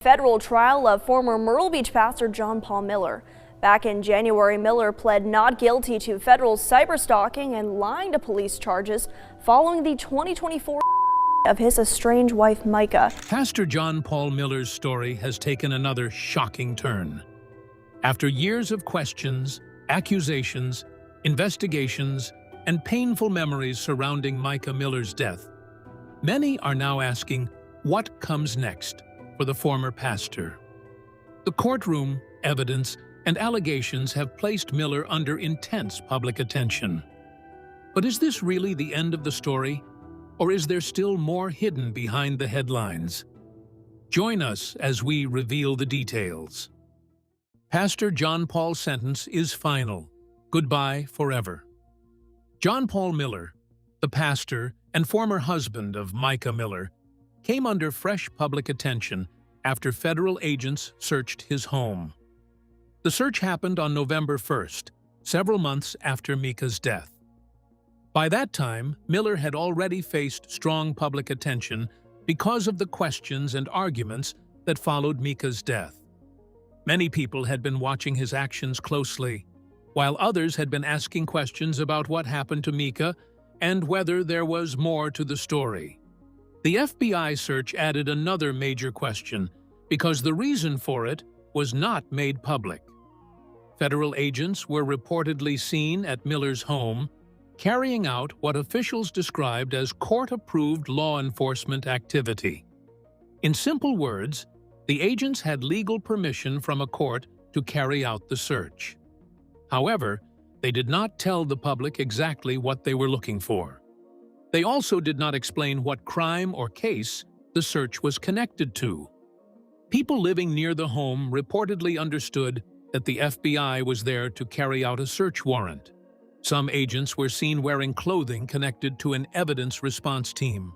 Federal trial of former Myrtle Beach pastor John Paul Miller. Back in January, Miller pled not guilty to federal cyberstalking and lying to police charges following the 2024 of his estranged wife, Mica. Pastor John Paul Miller's story has taken another shocking turn. After years of questions, accusations, investigations, and painful memories surrounding Mica Miller's death, many are now asking what comes next for the former pastor. The courtroom, evidence, and allegations have placed Miller under intense public attention. But is this really the end of the story, or is there still more hidden behind the headlines? Join us as we reveal the details. Pastor John Paul's sentence is final. Goodbye forever. John Paul Miller, the pastor and former husband of Mica Miller, came under fresh public attention after federal agents searched his home. The search happened on November 1st, several months after Mica's death. By that time, Miller had already faced strong public attention because of the questions and arguments that followed Mica's death. Many people had been watching his actions closely, while others had been asking questions about what happened to Mica and whether there was more to the story. The FBI search added another major question because the reason for it was not made public. Federal agents were reportedly seen at Miller's home, carrying out what officials described as court-approved law enforcement activity. In simple words, the agents had legal permission from a court to carry out the search. However, they did not tell the public exactly what they were looking for. They also did not explain what crime or case the search was connected to. People living near the home reportedly understood that the FBI was there to carry out a search warrant. Some agents were seen wearing clothing connected to an evidence response team.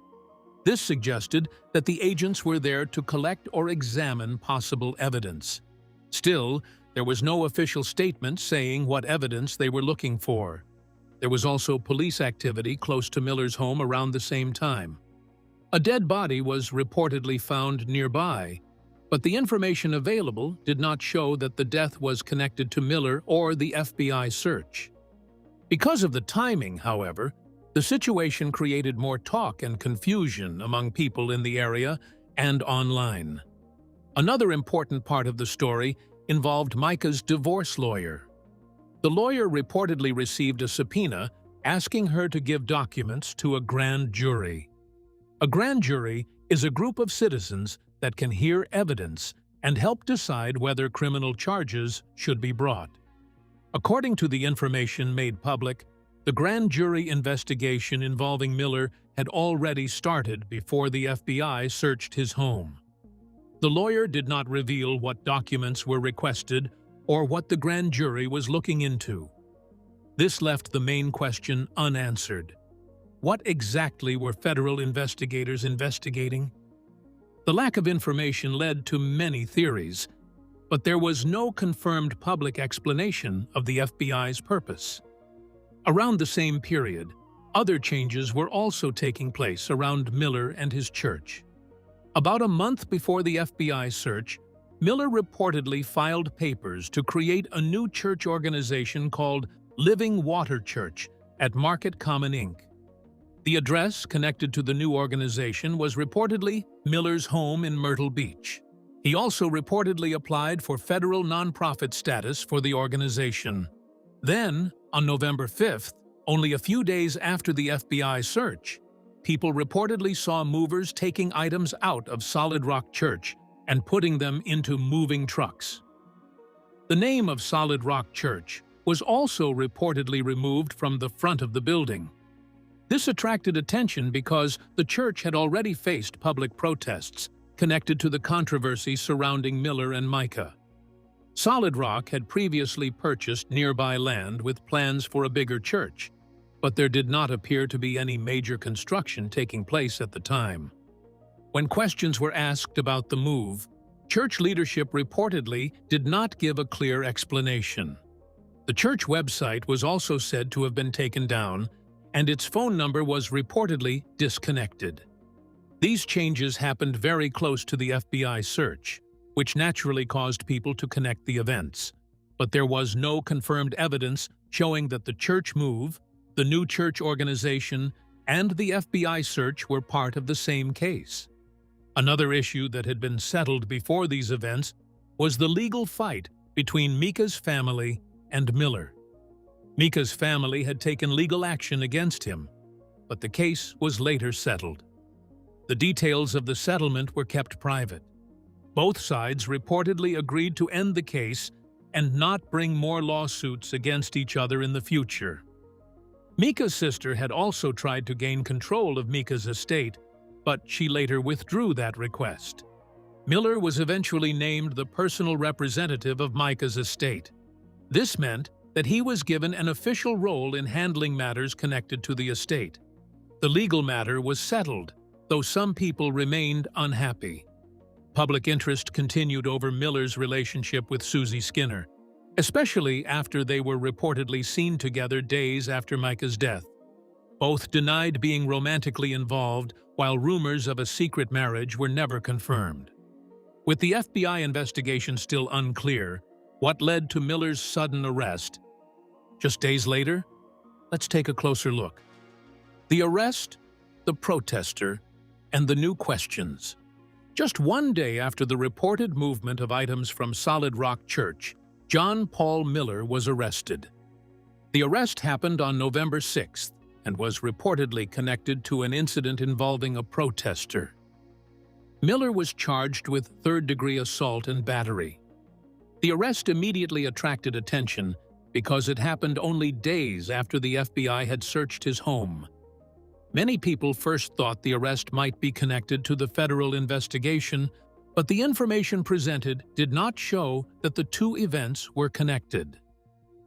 This suggested that the agents were there to collect or examine possible evidence. Still, there was no official statement saying what evidence they were looking for. There was also police activity close to Miller's home around the same time. A dead body was reportedly found nearby, but the information available did not show that the death was connected to Miller or the FBI search. Because of the timing, however, the situation created more talk and confusion among people in the area and online. Another important part of the story involved Mica's divorce lawyer. The lawyer reportedly received a subpoena asking her to give documents to a grand jury. A grand jury is a group of citizens that can hear evidence and help decide whether criminal charges should be brought. According to the information made public, the grand jury investigation involving Miller had already started before the FBI searched his home. The lawyer did not reveal what documents were requested or what the grand jury was looking into. This left the main question unanswered. What exactly were federal investigators investigating? The lack of information led to many theories, but there was no confirmed public explanation of the FBI's purpose. Around the same period, other changes were also taking place around Miller and his church. About a month before the FBI search, Miller reportedly filed papers to create a new church organization called Living Water Church at Market Common Inc. The address connected to the new organization was reportedly Miller's home in Myrtle Beach. He also reportedly applied for federal nonprofit status for the organization. Then, on November 5th, only a few days after the FBI search, people reportedly saw movers taking items out of Solid Rock Church and putting them into moving trucks. The name of Solid Rock Church was also reportedly removed from the front of the building. This attracted attention because the church had already faced public protests connected to the controversy surrounding Miller and Mica. Solid Rock had previously purchased nearby land with plans for a bigger church, but there did not appear to be any major construction taking place at the time. When questions were asked about the move, church leadership reportedly did not give a clear explanation. The church website was also said to have been taken down, and its phone number was reportedly disconnected. These changes happened very close to the FBI search, which naturally caused people to connect the events. But there was no confirmed evidence showing that the church move, the new church organization, and the FBI search were part of the same case. Another issue that had been settled before these events was the legal fight between Mica's family and Miller. Mica's family had taken legal action against him, but the case was later settled. The details of the settlement were kept private. Both sides reportedly agreed to end the case and not bring more lawsuits against each other in the future. Mica's sister had also tried to gain control of Mica's estate, but she later withdrew that request. Miller was eventually named the personal representative of Mica's estate. This meant that he was given an official role in handling matters connected to the estate. The legal matter was settled, though some people remained unhappy. Public interest continued over Miller's relationship with Susie Skinner, especially after they were reportedly seen together days after Mica's death. Both denied being romantically involved, while rumors of a secret marriage were never confirmed. With the FBI investigation still unclear, what led to Miller's sudden arrest? Just days later, let's take a closer look. The arrest, the protester, and the new questions. Just one day after the reported movement of items from Solid Rock Church, John Paul Miller was arrested. The arrest happened on November 6th and was reportedly connected to an incident involving a protester. Miller was charged with third-degree assault and battery. The arrest immediately attracted attention because it happened only days after the FBI had searched his home. Many people first thought the arrest might be connected to the federal investigation, but the information presented did not show that the two events were connected.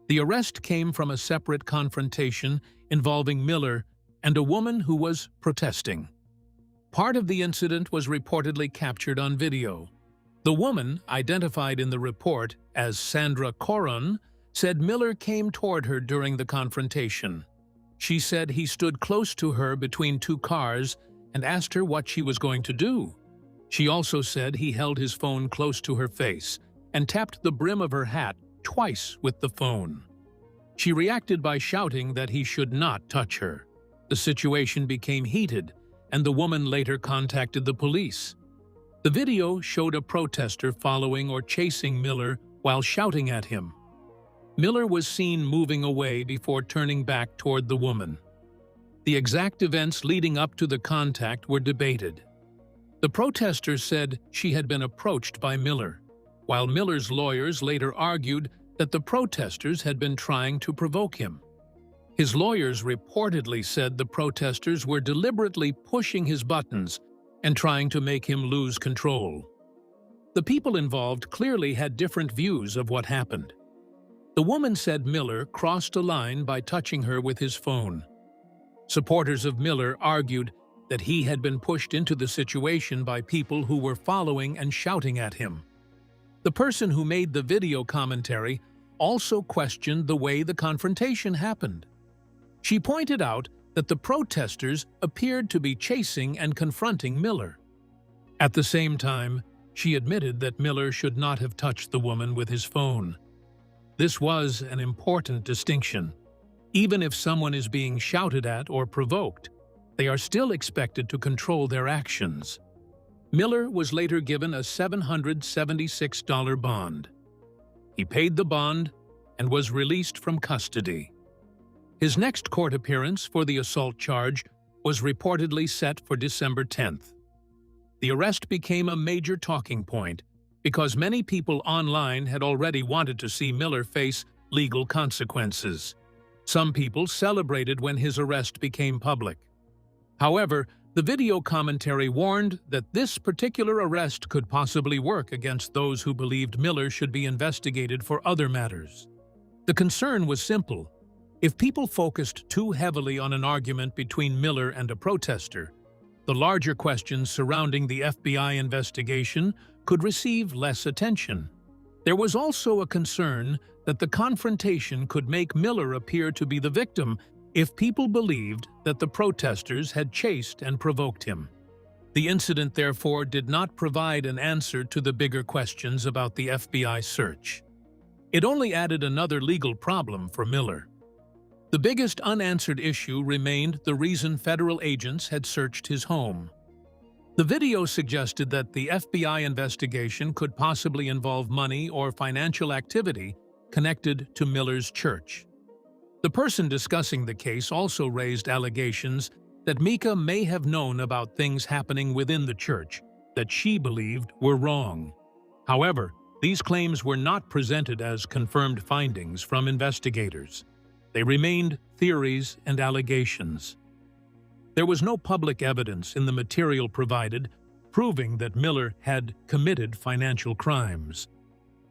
The arrest came from a separate confrontation involving Miller and a woman who was protesting. Part of the incident was reportedly captured on video. The woman, identified in the report as Sandra Coron, said Miller came toward her during the confrontation. She said he stood close to her between two cars and asked her what she was going to do. She also said he held his phone close to her face and tapped the brim of her hat twice with the phone. She reacted by shouting that he should not touch her. The situation became heated, and the woman later contacted the police. The video showed a protester following or chasing Miller while shouting at him. Miller was seen moving away before turning back toward the woman. The exact events leading up to the contact were debated. The protester said she had been approached by Miller, while Miller's lawyers later argued that the protesters had been trying to provoke him. His lawyers reportedly said the protesters were deliberately pushing his buttons and trying to make him lose control. The people involved clearly had different views of what happened. The woman said Miller crossed a line by touching her with his phone. Supporters of Miller argued that he had been pushed into the situation by people who were following and shouting at him. The person who made the video commentary also questioned the way the confrontation happened. She pointed out that the protesters appeared to be chasing and confronting Miller. At the same time, she admitted that Miller should not have touched the woman with his phone. This was an important distinction. Even if someone is being shouted at or provoked, they are still expected to control their actions. Miller was later given a $776 bond. He paid the bond and was released from custody. His next court appearance for the assault charge was reportedly set for December 10th. The arrest became a major talking point because many people online had already wanted to see Miller face legal consequences. Some people celebrated when his arrest became public. However, the video commentary warned that this particular arrest could possibly work against those who believed Miller should be investigated for other matters. The concern was simple. If people focused too heavily on an argument between Miller and a protester, the larger questions surrounding the FBI investigation could receive less attention. There was also a concern that the confrontation could make Miller appear to be the victim if people believed that the protesters had chased and provoked him. The incident, therefore, did not provide an answer to the bigger questions about the FBI search. It only added another legal problem for Miller. The biggest unanswered issue remained the reason federal agents had searched his home. The video suggested that the FBI investigation could possibly involve money or financial activity connected to Miller's church. The person discussing the case also raised allegations that Mica may have known about things happening within the church that she believed were wrong. However, these claims were not presented as confirmed findings from investigators. They remained theories and allegations. There was no public evidence in the material provided proving that Miller had committed financial crimes.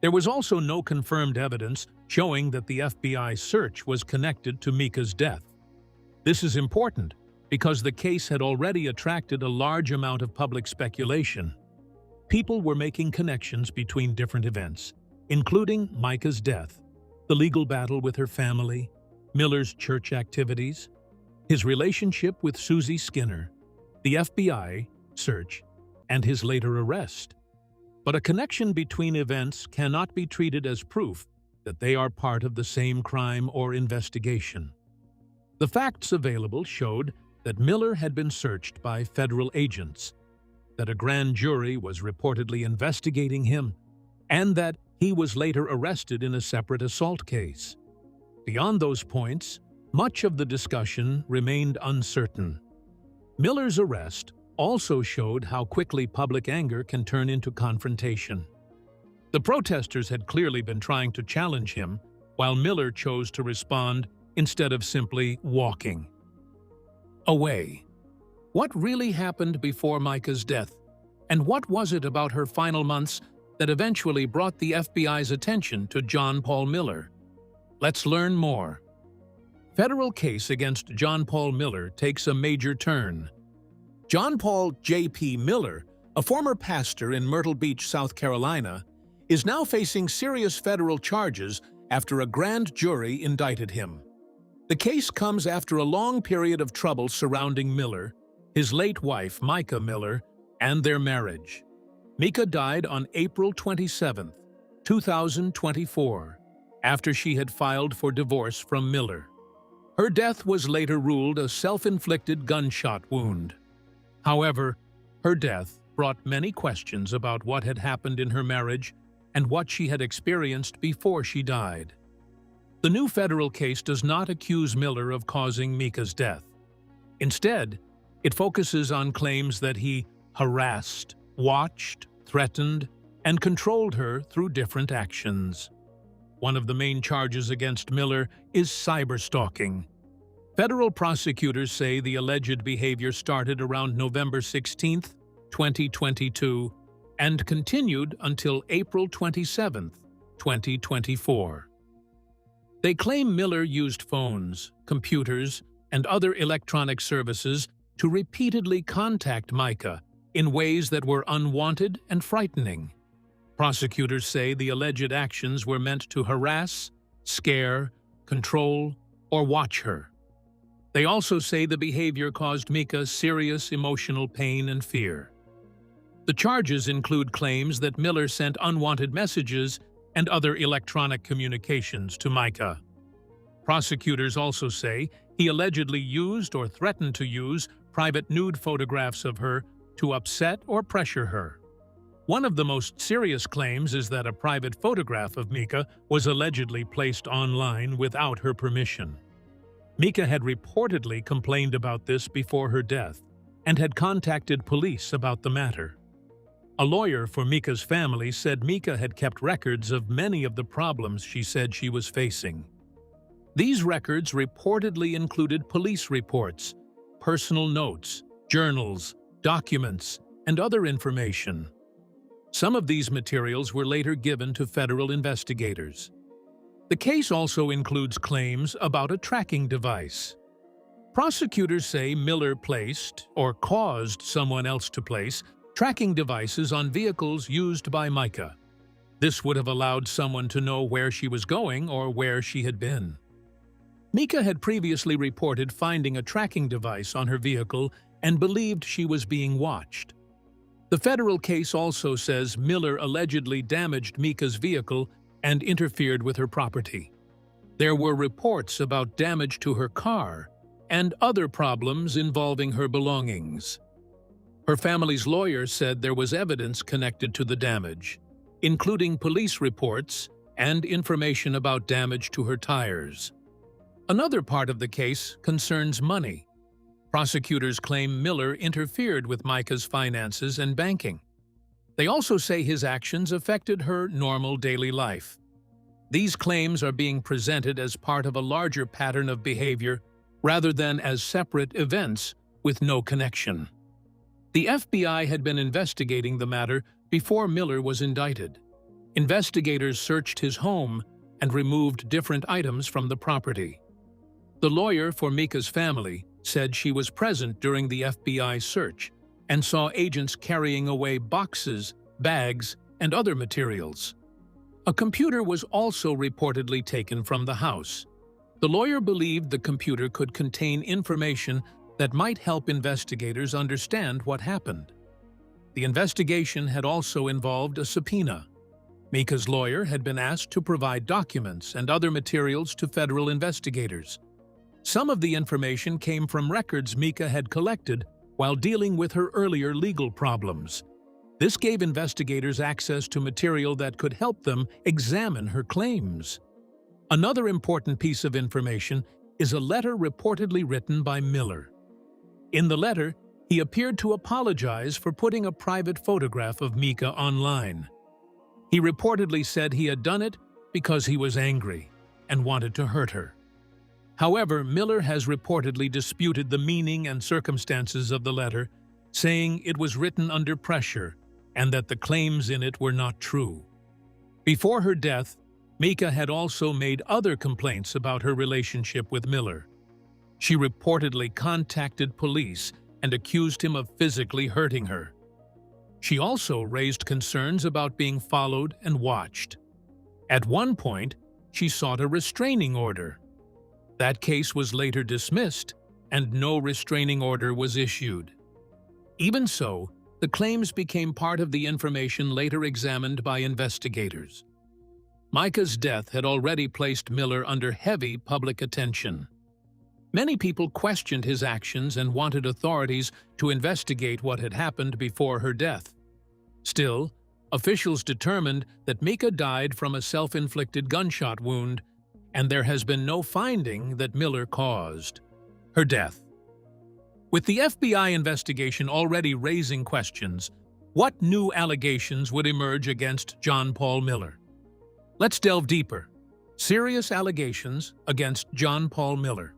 There was also no confirmed evidence showing that the FBI search was connected to Mica's death. This is important because the case had already attracted a large amount of public speculation. People were making connections between different events, including Mica's death, the legal battle with her family, Miller's church activities, his relationship with Susie Skinner, the FBI search, and his later arrest. But a connection between events cannot be treated as proof that they are part of the same crime or investigation. The facts available showed that Miller had been searched by federal agents, that a grand jury was reportedly investigating him, and that he was later arrested in a separate assault case. Beyond those points, much of the discussion remained uncertain. Miller's arrest also showed how quickly public anger can turn into confrontation. The protesters had clearly been trying to challenge him, while Miller chose to respond instead of simply walking away. What really happened before Mica's death? And what was it about her final months that eventually brought the FBI's attention to John Paul Miller? Let's learn more. Federal case against John Paul Miller takes a major turn. John Paul J.P. Miller, a former pastor in Myrtle Beach, South Carolina, is now facing serious federal charges after a grand jury indicted him. The case comes after a long period of trouble surrounding Miller, his late wife, Mica Miller, and their marriage. Mica died on April 27, 2024, after she had filed for divorce from Miller. Her death was later ruled a self-inflicted gunshot wound. However, her death brought many questions about what had happened in her marriage and what she had experienced before she died. The new federal case does not accuse Miller of causing Mica's death. Instead, it focuses on claims that he harassed, watched, threatened, and controlled her through different actions. One of the main charges against Miller is cyberstalking. Federal prosecutors say the alleged behavior started around November 16, 2022, and continued until April 27, 2024. They claim Miller used phones, computers, and other electronic services to repeatedly contact Mica in ways that were unwanted and frightening. Prosecutors say the alleged actions were meant to harass, scare, control, or watch her. They also say the behavior caused Mica serious emotional pain and fear. The charges include claims that Miller sent unwanted messages and other electronic communications to Mica. Prosecutors also say he allegedly used or threatened to use private nude photographs of her to upset or pressure her. One of the most serious claims is that a private photograph of Mica was allegedly placed online without her permission. Mica had reportedly complained about this before her death and had contacted police about the matter. A lawyer for Mica's family said Mica had kept records of many of the problems she said she was facing. These records reportedly included police reports, personal notes, journals, documents, and other information. Some of these materials were later given to federal investigators. The case also includes claims about a tracking device. Prosecutors say Miller placed, or caused someone else to place, tracking devices on vehicles used by Mica. This would have allowed someone to know where she was going or where she had been. Mica had previously reported finding a tracking device on her vehicle and believed she was being watched. The federal case also says Miller allegedly damaged Mica's vehicle and interfered with her property. There were reports about damage to her car and other problems involving her belongings. Her family's lawyer said there was evidence connected to the damage, including police reports and information about damage to her tires. Another part of the case concerns money. Prosecutors claim Miller interfered with Mica's finances and banking. They also say his actions affected her normal daily life. These claims are being presented as part of a larger pattern of behavior rather than as separate events with no connection. The FBI had been investigating the matter before Miller was indicted. Investigators searched his home and removed different items from the property. The lawyer for Mica's family said she was present during the FBI search and saw agents carrying away boxes, bags, and other materials. A computer was also reportedly taken from the house. The lawyer believed the computer could contain information that might help investigators understand what happened. The investigation had also involved a subpoena. Mica's lawyer had been asked to provide documents and other materials to federal investigators. Some of the information came from records Mica had collected while dealing with her earlier legal problems. This gave investigators access to material that could help them examine her claims. Another important piece of information is a letter reportedly written by Miller. In the letter, he appeared to apologize for putting a private photograph of Mica online. He reportedly said he had done it because he was angry and wanted to hurt her. However, Miller has reportedly disputed the meaning and circumstances of the letter, saying it was written under pressure and that the claims in it were not true. Before her death, Mica had also made other complaints about her relationship with Miller. She reportedly contacted police and accused him of physically hurting her. She also raised concerns about being followed and watched. At one point, she sought a restraining order. That case was later dismissed, and no restraining order was issued. Even so, the claims became part of the information later examined by investigators. Mica's death had already placed Miller under heavy public attention. Many people questioned his actions and wanted authorities to investigate what had happened before her death. Still, officials determined that Mica died from a self-inflicted gunshot wound, and there has been no finding that Miller caused her death. With the FBI investigation already raising questions, what new allegations would emerge against John Paul Miller? Let's delve deeper. Serious allegations against John Paul Miller.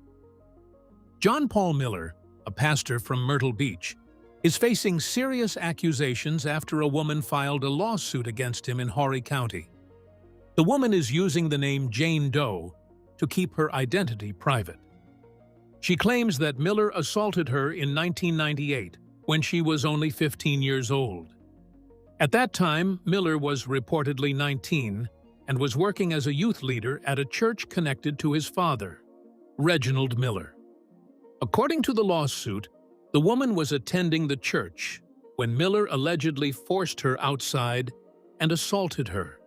John Paul Miller, a pastor from Myrtle Beach, is facing serious accusations after a woman filed a lawsuit against him in Horry County. The woman is using the name Jane Doe to keep her identity private. She claims that Miller assaulted her in 1998 when she was only 15 years old. At that time, Miller was reportedly 19 and was working as a youth leader at a church connected to his father, Reginald Miller. According to the lawsuit, the woman was attending the church when Miller allegedly forced her outside and assaulted her.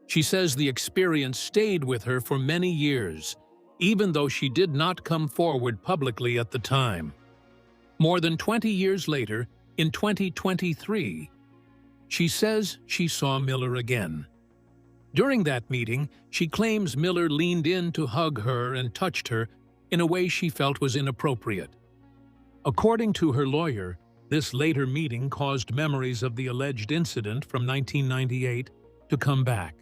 She says the experience stayed with her for many years, even though she did not come forward publicly at the time. More than 20 years later, in 2023, she says she saw Miller again. During that meeting, she claims Miller leaned in to hug her and touched her in a way she felt was inappropriate. According to her lawyer, this later meeting caused memories of the alleged incident from 1998 to come back.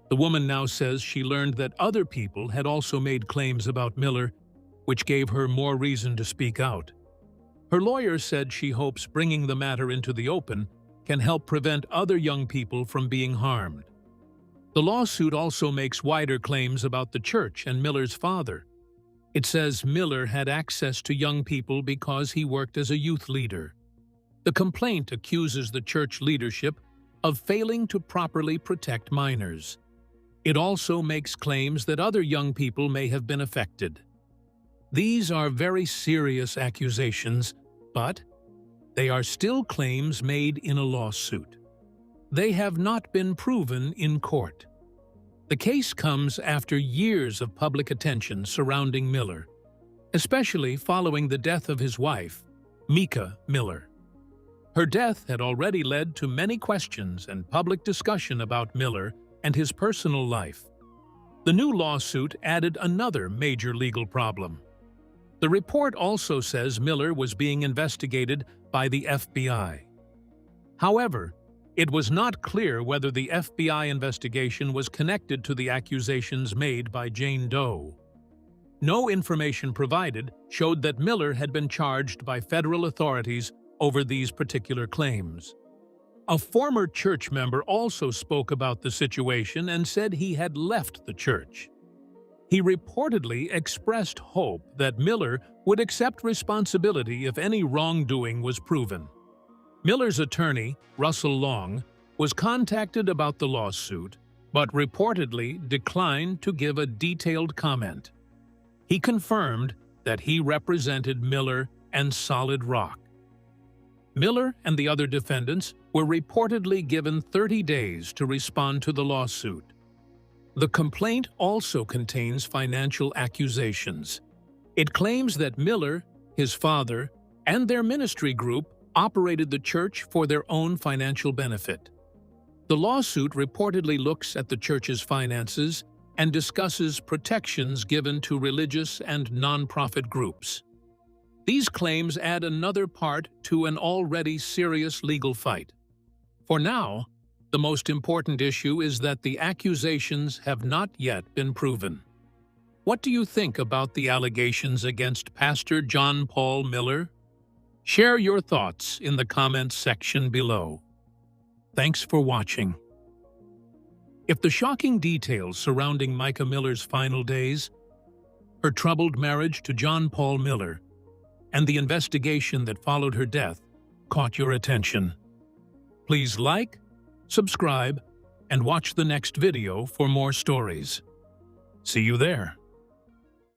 The woman now says she learned that other people had also made claims about Miller, which gave her more reason to speak out. Her lawyer said she hopes bringing the matter into the open can help prevent other young people from being harmed. The lawsuit also makes wider claims about the church and Miller's father. It says Miller had access to young people because he worked as a youth leader. The complaint accuses the church leadership of failing to properly protect minors. It also makes claims that other young people may have been affected. These are very serious accusations But they are still claims made in a lawsuit. They have not been proven in court. The case comes after years of public attention surrounding Miller, especially following the death of his wife, Mica Miller. Her death had already led to many questions and public discussion about Miller and his personal life. The new lawsuit added another major legal problem. The report also says Miller was being investigated by the FBI. However, it was not clear whether the FBI investigation was connected to the accusations made by Jane Doe. No information provided showed that Miller had been charged by federal authorities over these particular claims. A former church member also spoke about the situation and said he had left the church. He reportedly expressed hope that Miller would accept responsibility if any wrongdoing was proven. Miller's attorney, Russell Long, was contacted about the lawsuit, but reportedly declined to give a detailed comment. He confirmed that he represented Miller and Solid Rock. Miller and the other defendants were reportedly given 30 days to respond to the lawsuit. The complaint also contains financial accusations. It claims that Miller, his father, and their ministry group operated the church for their own financial benefit. The lawsuit reportedly looks at the church's finances and discusses protections given to religious and nonprofit groups. These claims add another part to an already serious legal fight. For now, the most important issue is that the accusations have not yet been proven. What do you think about the allegations against Pastor John Paul Miller? Share your thoughts in the comments section below. Thanks for watching. If the shocking details surrounding Mica Miller's final days, her troubled marriage to John Paul Miller, and the investigation that followed her death caught your attention, please like, subscribe, and watch the next video for more stories. See you there.